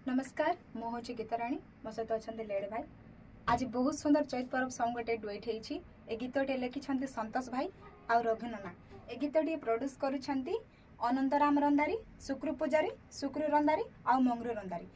नमस्कार मो हूँ गीताराणी मो सहित अच्छा लेड भाई। आज बहुत सुंदर चैत पर्व सॉन्ग गोटे डुएट होती। ए गीतटी लिखिं संतोष भाई आ रघु नना। ए गीतटी प्रोड्यूस करुँच अनंतराम रंधारी, शुक्रु पूजारी, शुक्रु रंधारी आ मंगरू रंधारी।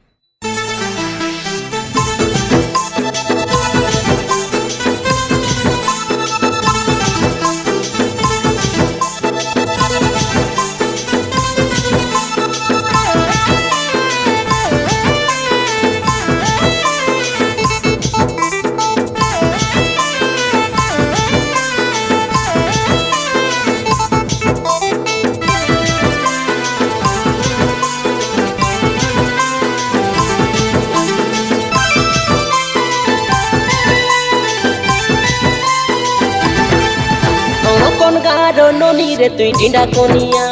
ननी रे तुई डिंडा कोनिया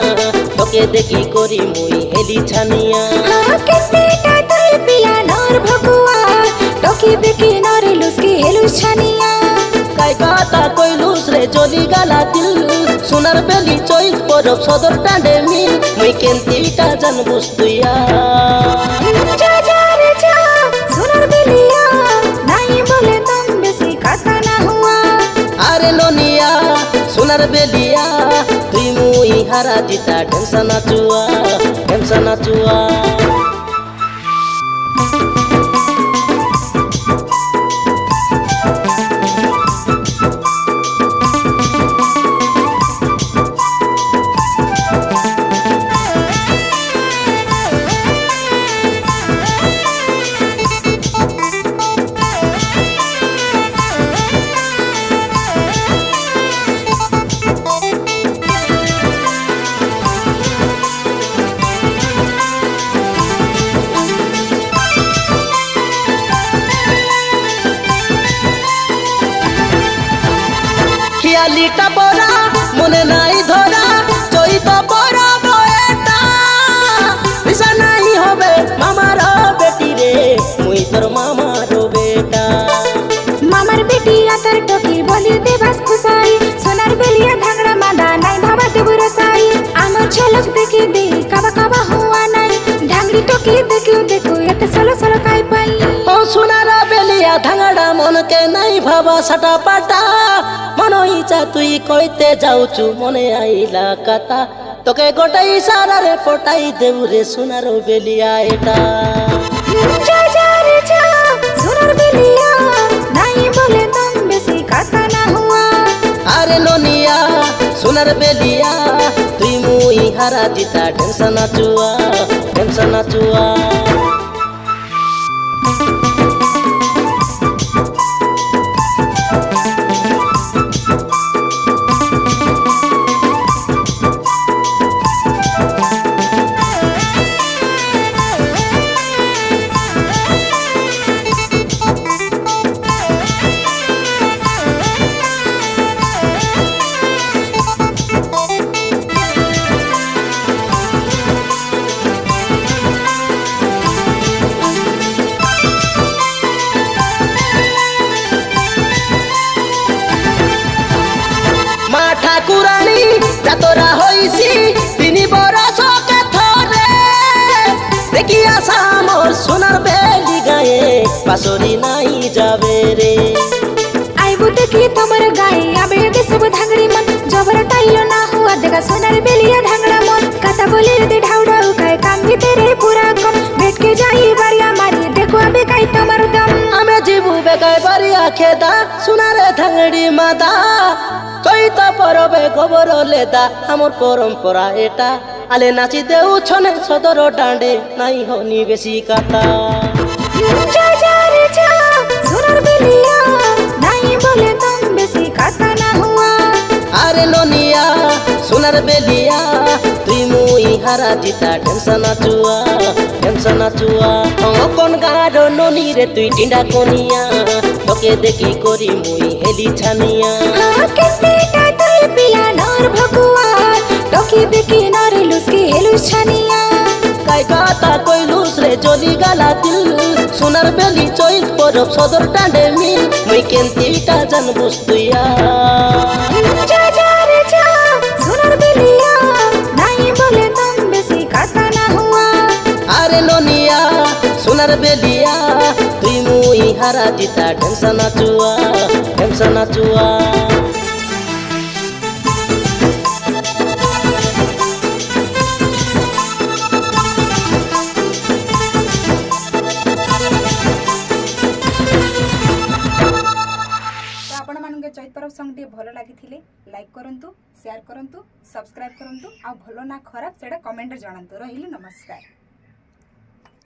तोके देखी कोरी मुई हेली छानिया केते टाइटल पिया नर भगुआ टोकी देखी नर लुसकी हेलु छानिया काय गाता कोई लुस रे जोली गाला दिल सुनार बेली चोई परब सदर टांडे मिल मुई केंतीटा जन बुस्तुया जा जा रे जा सुनार बेलिया नहीं बोले तुम बेसी कथा ना हुआ अरे ननिया सुनार बेलिया तुई मुई हारा जीता ढेमसा नाचुआ খিয়ালিটা পরা মনে নাই ধরা চৈত পরা বয়েটা বিছা নাই হবে মামার বেটি রে মুই তোর মামার বেটা मामार बेटी आतर टोकी बोली दे बस खुसाई सोनार बेलिया धांगड़ा मादा नहीं भावा दे बुरसाई आमर झलक देखी दे काबा काबा हुआ नहीं धांगड़ी टोकी देखो एते सलो सलो काई पाई ओ सुनार बेलिया धांगड़ा मन के नहीं भावा सटा पाटा मन इच्छा तुई कइते जाउचु मने आइला कथा तोके गोटे इशारा रे पटाई देउ रे सुनार बेलिया एटा जा जा रे जा सोनार बेलिया नहीं बोले तुम बेसी कथा ना हुआ अरे ननिया सुनार बेलिया तुई मुई हारा जीता ढेमसा नाचुआ ঠাকুরানী যাতরা হইছি 3 বরষ কে থরে দেখি আসা মোর সোনার বেলি গায়ে পাশরি নাই যাবে রে आइबो देखी तमर गाय आबे दे सब धांगड़ी मन जबर टाइलो ना हुआ देखा सोनार बेलिया धांगड़ा मन कथा बोले दे ढाउडा उखाए काम भी तेरे पूरा कम बैठ के जाई बारिया मारी देखो अबे काई तमर दम आमे जीबू बेकाय बारिया खेदा सुनारे धांगड़ी मादा চৈত পরবে গোবর লেদা আমার পরম্পরা এটা আলে নাচি দেউ ছনে সদর ডাঁডে নাই হনি বেশি কাতা जा जा रे जा सोनार बेलिया नहीं बोले तुम बेसी कथा ना हुआ अरे ननिया सुनार बेलिया तुई मुई हारा जीता ढेमसा नाचुआ कोन गारो ननी रे तुई डिंडा कोनिया तोके देखी कोरी मुई हेली छानिया केते टाइटल पिया नर भगुआ टोकी देखी नर लुसकी हेलु छानिया काय गाता कोई लुस रे जोली गाला दिल सुनार बेली चोई परब सदर टांडे मिल मुई केंतीटा जन बुस्तुया जा जा रे जा सोनार बेलिया সোনার বেলিয়া তুই মুই হারা জিতা ঢেমসা নাচুয়া ঢেমসা নাচুয়া ଆପଣମାନଙ୍କ ଚୈତ ପରବ ସଙ୍ଗ ଟିକେ ଭଲ ଲାଗିଥିଲେ ଲାଇକ୍ କରନ୍ତୁ, ସେୟାର କରନ୍ତୁ, ସବସ୍କ୍ରାଇବ୍ କରନ୍ତୁ ଆଉ ଭଲ ନା ଖରାପ ସେଇଟା କମେଣ୍ଟରେ ଜଣାନ୍ତୁ। ରହିଲି ନମସ୍କାର।